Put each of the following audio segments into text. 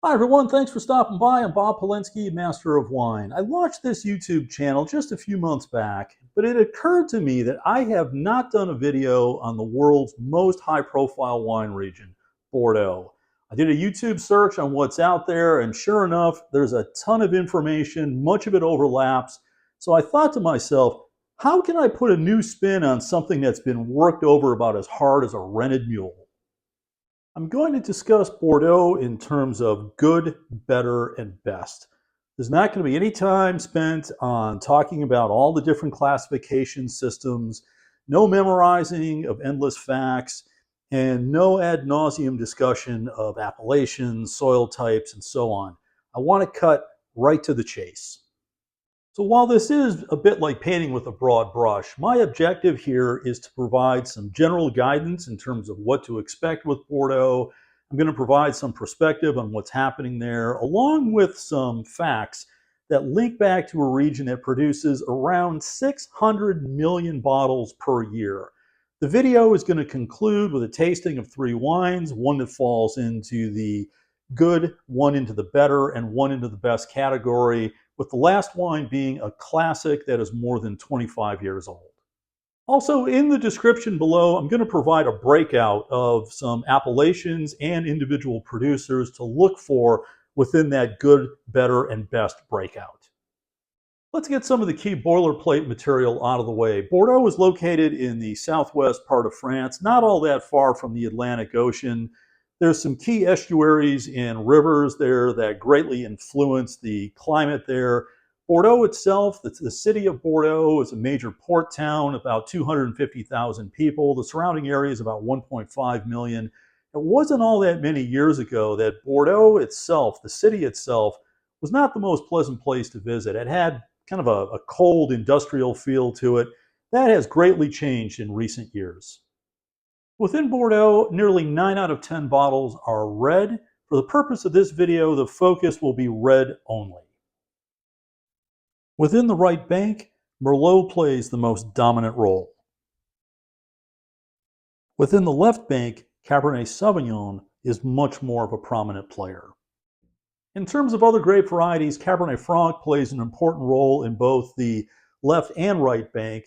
Hi everyone, thanks for stopping by. I'm Bob Paulinski, Master of Wine. I launched this YouTube channel just a few months back, but it occurred to me that I have not done a video on the world's most high-profile wine region, Bordeaux. I did a YouTube search on what's out there, and sure enough, there's a ton of information, much of it overlaps. So I thought to myself, how can I put a new spin on something that's been worked over about as hard as a rented mule? I'm going to discuss Bordeaux in terms of good, better, and best. There's not going to be any time spent on talking about all the different classification systems, no memorizing of endless facts, and no ad nauseum discussion of appellations, soil types, and so on. I want to cut right to the chase. So while this is a bit like painting with a broad brush, my objective here is to provide some general guidance in terms of what to expect with Bordeaux. I'm going to provide some perspective on what's happening there, along with some facts that link back to a region that produces around 600 million bottles per year. The video is going to conclude with a tasting of three wines, one that falls into the good, one into the better, and one into the best category, with the last wine being a classic that is more than 25 years old. Also, in the description below, I'm going to provide a breakout of some appellations and individual producers to look for within that good, better, and best breakout. Let's get some of the key boilerplate material out of the way. Bordeaux is located in the southwest part of France, not all that far from the Atlantic Ocean. There's some key estuaries and rivers there that greatly influence the climate there. Bordeaux itself, the city of Bordeaux, is a major port town, about 250,000 people. The surrounding area is about 1.5 million. It wasn't all that many years ago that Bordeaux itself, the city itself, was not the most pleasant place to visit. It had kind of a cold industrial feel to it. That has greatly changed in recent years. Within Bordeaux, nearly 9 out of 10 bottles are red. For the purpose of this video, the focus will be red only. Within the right bank, Merlot plays the most dominant role. Within the left bank, Cabernet Sauvignon is much more of a prominent player. In terms of other grape varieties, Cabernet Franc plays an important role in both the left and right bank.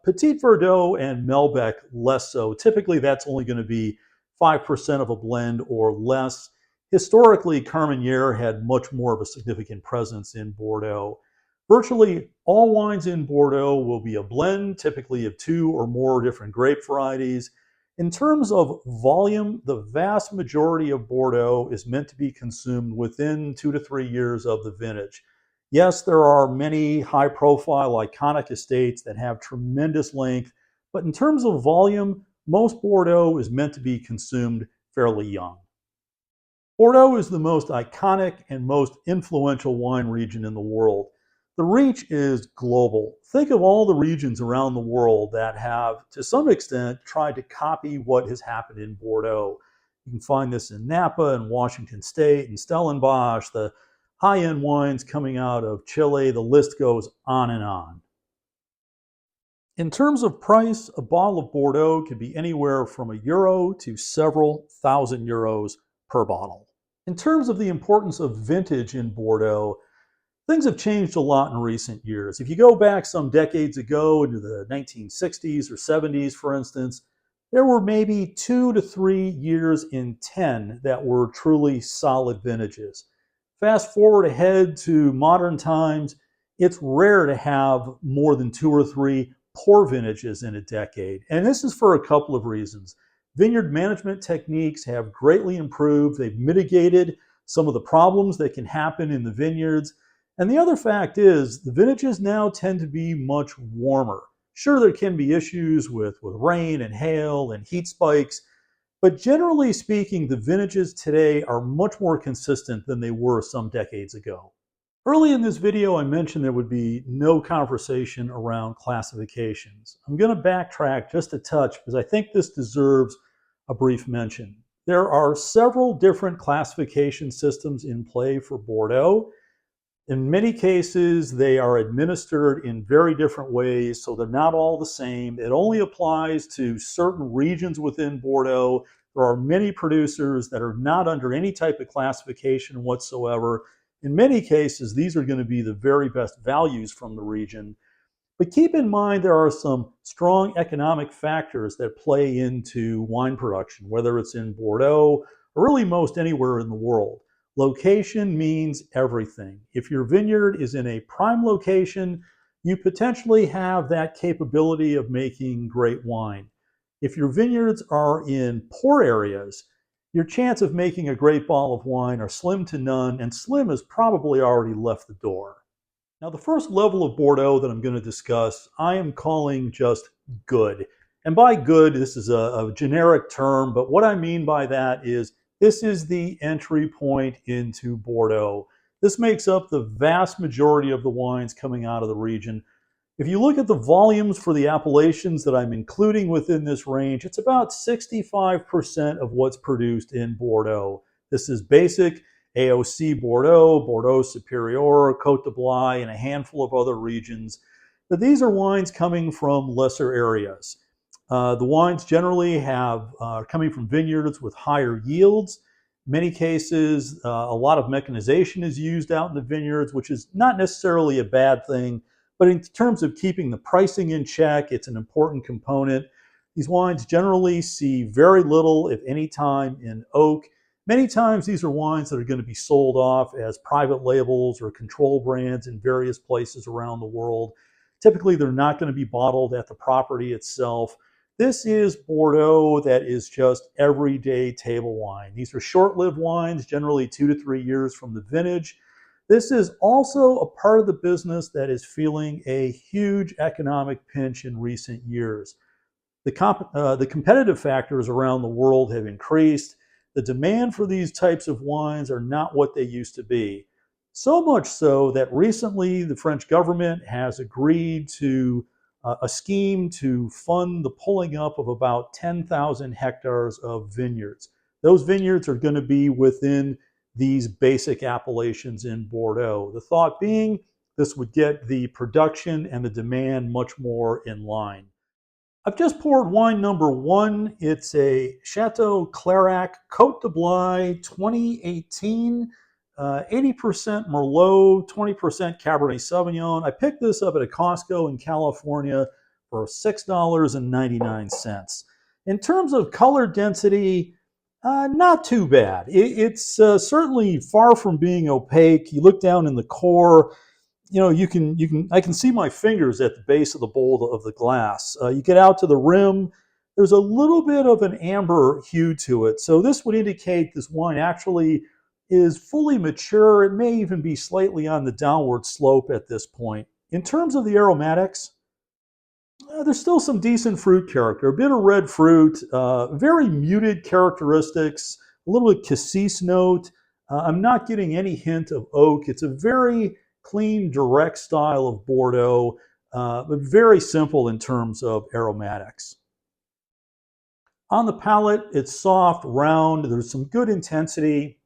Petit Verdot and Malbec less so. Typically, that's only going to be 5% of a blend or less. Historically, Carmenere had much more of a significant presence in Bordeaux. Virtually all wines in Bordeaux will be a blend, typically of two or more different grape varieties. In terms of volume, the vast majority of Bordeaux is meant to be consumed within 2 to 3 years of the vintage. Yes, there are many high-profile, iconic estates that have tremendous length, but in terms of volume, most Bordeaux is meant to be consumed fairly young. Bordeaux is the most iconic and most influential wine region in the world. The reach is global. Think of all the regions around the world that have, to some extent, tried to copy what has happened in Bordeaux. You can find this in Napa and Washington State and Stellenbosch, the high-end wines coming out of Chile. The list goes on and on. In terms of price, a bottle of Bordeaux can be anywhere from €1 to several thousand euros per bottle. In terms of the importance of vintage in Bordeaux, things have changed a lot in recent years. If you go back some decades ago into the 1960s or 70s, for instance, there were maybe 2 to 3 years in 10 that were truly solid vintages. Fast forward ahead to modern times, it's rare to have more than 2 or 3 poor vintages in a decade. And this is for a couple of reasons. Vineyard management techniques have greatly improved. They've mitigated some of the problems that can happen in the vineyards. And the other fact is the vintages now tend to be much warmer. Sure, there can be issues with rain and hail and heat spikes, but generally speaking, the vintages today are much more consistent than they were some decades ago. Early in this video, I mentioned there would be no conversation around classifications. I'm going to backtrack just a touch because I think this deserves a brief mention. There are several different classification systems in play for Bordeaux. In many cases, they are administered in very different ways, so they're not all the same. It only applies to certain regions within Bordeaux. There are many producers that are not under any type of classification whatsoever. In many cases, these are going to be the very best values from the region. But keep in mind there are some strong economic factors that play into wine production, whether it's in Bordeaux or really most anywhere in the world. Location means everything. If your vineyard is in a prime location, you potentially have that capability of making great wine. If your vineyards are in poor areas, your chance of making a great bottle of wine are slim to none, and slim has probably already left the door. Now, the first level of Bordeaux that I'm going to discuss, I am calling just good. And by good, this is a generic term, but what I mean by that is this is the entry point into Bordeaux. This makes up the vast majority of the wines coming out of the region. If you look at the volumes for the appellations that I'm including within this range, it's about 65% of what's produced in Bordeaux. This is basic AOC Bordeaux, Bordeaux Superieur, Côte de Blaye, and a handful of other regions. But these are wines coming from lesser areas. The wines generally have coming from vineyards with higher yields. In many cases, a lot of mechanization is used out in the vineyards, which is not necessarily a bad thing. But in terms of keeping the pricing in check, it's an important component. These wines generally see very little, if any, time in oak. Many times these are wines that are going to be sold off as private labels or control brands in various places around the world. Typically, they're not going to be bottled at the property itself. This is Bordeaux that is just everyday table wine. These are short-lived wines, generally 2 to 3 years from the vintage. This is also a part of the business that is feeling a huge economic pinch in recent years. The competitive factors around the world have increased. The demand for these types of wines are not what they used to be. So much so that recently the French government has agreed to a scheme to fund the pulling up of about 10,000 hectares of vineyards. Those vineyards are going to be within these basic appellations in Bordeaux. The thought being this would get the production and the demand much more in line. I've just poured wine number one. It's a Chateau Clairac Côte de Blaye 2018, 80% Merlot, 20% Cabernet Sauvignon. I picked this up at a Costco in California for $6.99. In terms of color density, not too bad. It's certainly far from being opaque. You look down in the core, I can see my fingers at the base of the bowl of the glass. You get out to the rim, there's a little bit of an amber hue to it. So this would indicate this wine actually is fully mature. It may even be slightly on the downward slope at this point. In terms of the aromatics, there's still some decent fruit character, a bit of red fruit, very muted characteristics, a little bit cassis note. I'm not getting any hint of oak. It's a very clean, direct style of Bordeaux, but very simple in terms of aromatics. On the palate, it's soft, round. There's some good intensity,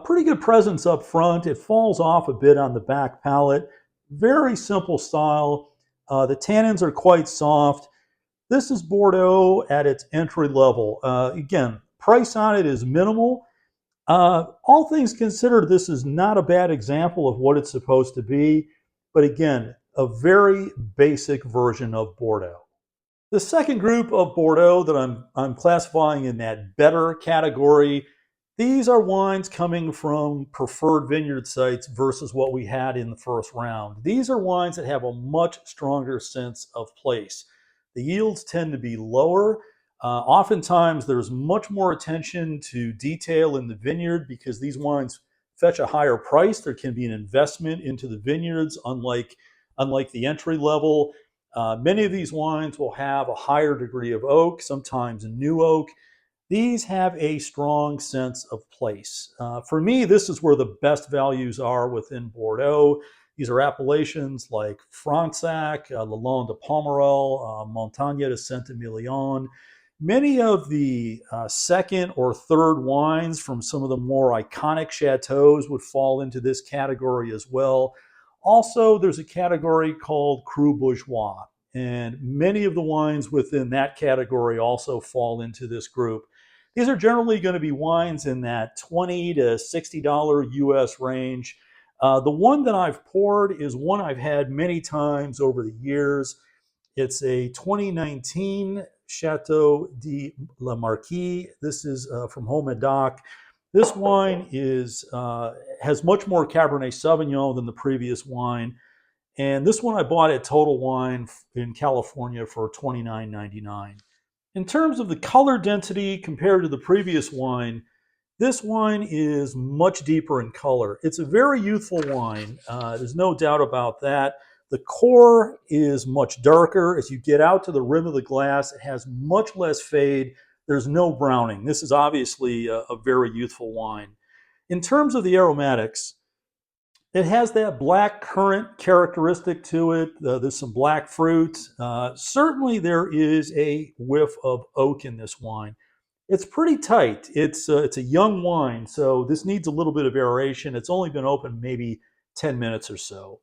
pretty good presence up front. It falls off a bit on the back palate. Very simple style. The tannins are quite soft. This is Bordeaux at its entry level. Again, price on it is minimal. All things considered, this is not a bad example of what it's supposed to be, but again, a very basic version of Bordeaux. The second group of Bordeaux that I'm classifying in that better category, these are wines coming from preferred vineyard sites versus what we had in the first round. These are wines that have a much stronger sense of place. The yields tend to be lower. Oftentimes, there's much more attention to detail in the vineyard because these wines fetch a higher price. There can be an investment into the vineyards, unlike the entry level. Many of these wines will have a higher degree of oak, sometimes new oak. These have a strong sense of place. For me, this is where the best values are within Bordeaux. These are appellations like Fronsac, Lalande de Pomerol, Montagne de Saint-Emilion. Many of the second or third wines from some of the more iconic chateaus would fall into this category as well. Also, there's a category called Cru Bourgeois, and many of the wines within that category also fall into this group. These are generally going to be wines in that $20 to $60 US range. The one that I've poured is one I've had many times over the years. It's a 2019 Chateau de la Marquise. This is from Medoc. This wine has much more Cabernet Sauvignon than the previous wine. And this one I bought at Total Wine in California for $29.99. In terms of the color density compared to the previous wine, this wine is much deeper in color. It's a very youthful wine. There's no doubt about that. The core is much darker. As you get out to the rim of the glass, it has much less fade. There's no browning. This is obviously a very youthful wine. In terms of the aromatics, it has that black currant characteristic to it. There's some black fruit. Certainly there is a whiff of oak in this wine. It's pretty tight. It's a young wine, so this needs a little bit of aeration. It's only been open maybe 10 minutes or so.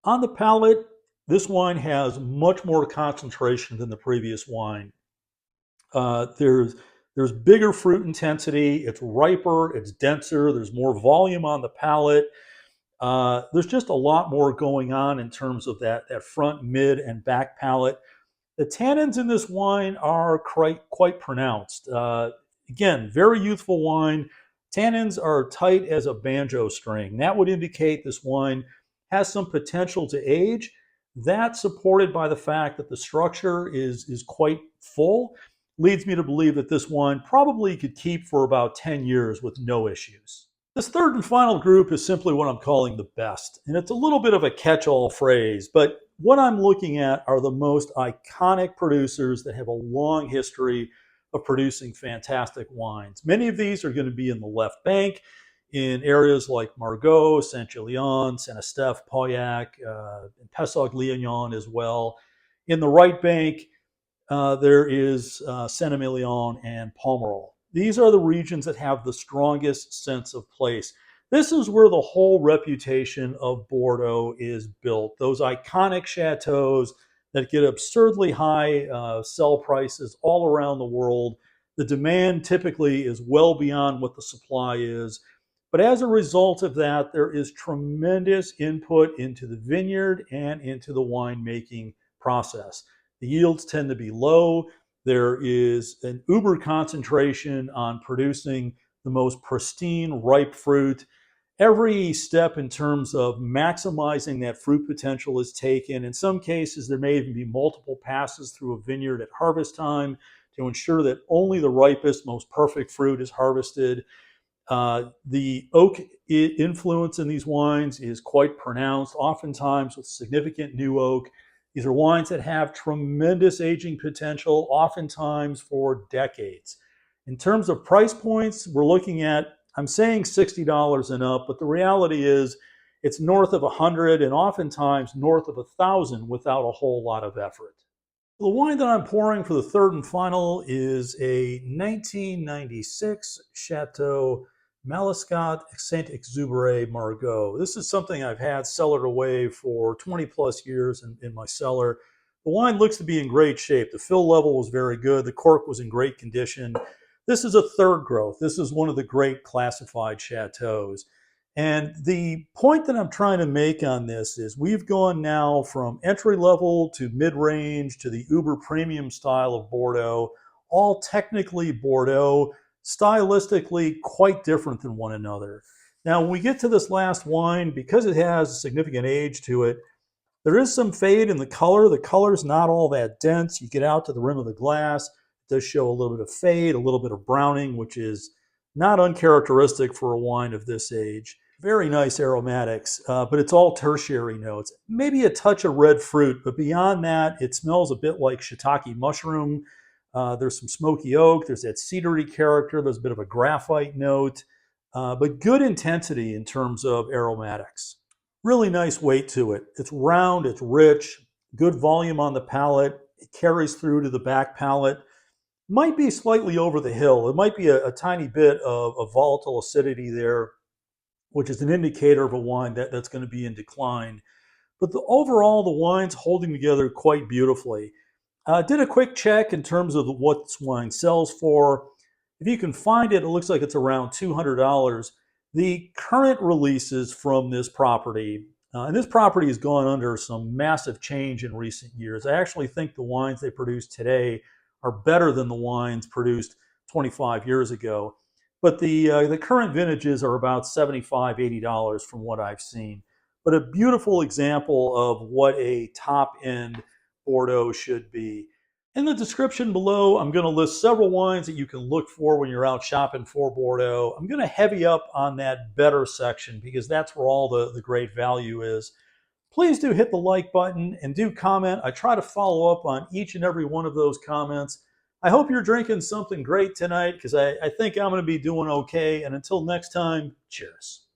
On the palate, this wine has much more concentration than the previous wine. There's bigger fruit intensity. It's riper. It's denser. There's more volume on the palate. There's just a lot more going on in terms of that front, mid, and back palate. The tannins in this wine are quite pronounced. Again, very youthful wine. Tannins are tight as a banjo string. That would indicate this wine has some potential to age. That's supported by the fact that the structure is quite full. Leads me to believe that this wine probably could keep for about 10 years with no issues. This third and final group is simply what I'm calling the best. And it's a little bit of a catch-all phrase, but what I'm looking at are the most iconic producers that have a long history of producing fantastic wines. Many of these are going to be in the left bank, in areas like Margaux, Saint-Julien, Saint-Estèphe, Pauillac, and Pessac-Léognan as well. In the right bank, there is Saint-Emilion and Pomerol. These are the regions that have the strongest sense of place. This is where the whole reputation of Bordeaux is built. Those iconic chateaus that get absurdly high sell prices all around the world. The demand typically is well beyond what the supply is. But as a result of that, there is tremendous input into the vineyard and into the winemaking process. The yields tend to be low. There is an uber concentration on producing the most pristine, ripe fruit. Every step in terms of maximizing that fruit potential is taken. In some cases, there may even be multiple passes through a vineyard at harvest time to ensure that only the ripest, most perfect fruit is harvested. The oak influence in these wines is quite pronounced, oftentimes with significant new oak. These are wines that have tremendous aging potential, oftentimes for decades. In terms of price points, we're looking at, I'm saying $60 and up, but the reality is it's north of 100 and oftentimes north of 1,000 without a whole lot of effort. The wine that I'm pouring for the third and final is a 1996 Chateau Malascot Saint-Exupéry Margaux. This is something I've had cellared away for 20 plus years in my cellar. The wine looks to be in great shape. The fill level was very good. The cork was in great condition. This is a third growth. This is one of the great classified chateaus. And the point that I'm trying to make on this is we've gone now from entry level to mid-range to the uber premium style of Bordeaux, all technically Bordeaux, stylistically quite different than one another. Now, when we get to this last wine, because it has a significant age to it, there is some fade in the color. The color is not all that dense. You get out to the rim of the glass, it does show a little bit of fade, a little bit of browning, which is not uncharacteristic for a wine of this age. Very nice aromatics, but it's all tertiary notes. Maybe a touch of red fruit, but beyond that, it smells a bit like shiitake mushroom. There's some smoky oak. There's that cedary character. There's a bit of a graphite note, but good intensity in terms of aromatics. Really nice weight to it. It's round, it's rich, good volume on the palate. It carries through to the back palate. Might be slightly over the hill. It might be a tiny bit of volatile acidity there, which is an indicator of a wine that's going to be in decline. But overall, the wine's holding together quite beautifully. Did a quick check in terms of what this wine sells for. If you can find it, it looks like it's around $200. The current releases from this property, and this property has gone under some massive change in recent years. I actually think the wines they produce today are better than the wines produced 25 years ago. But the current vintages are about $75, $80 from what I've seen. But a beautiful example of what a top end Bordeaux should be. In the description below, I'm going to list several wines that you can look for when you're out shopping for Bordeaux. I'm going to heavy up on that better section because that's where all the great value is. Please do hit the like button and do comment. I try to follow up on each and every one of those comments. I hope you're drinking something great tonight because I think I'm going to be doing okay. And until next time, cheers.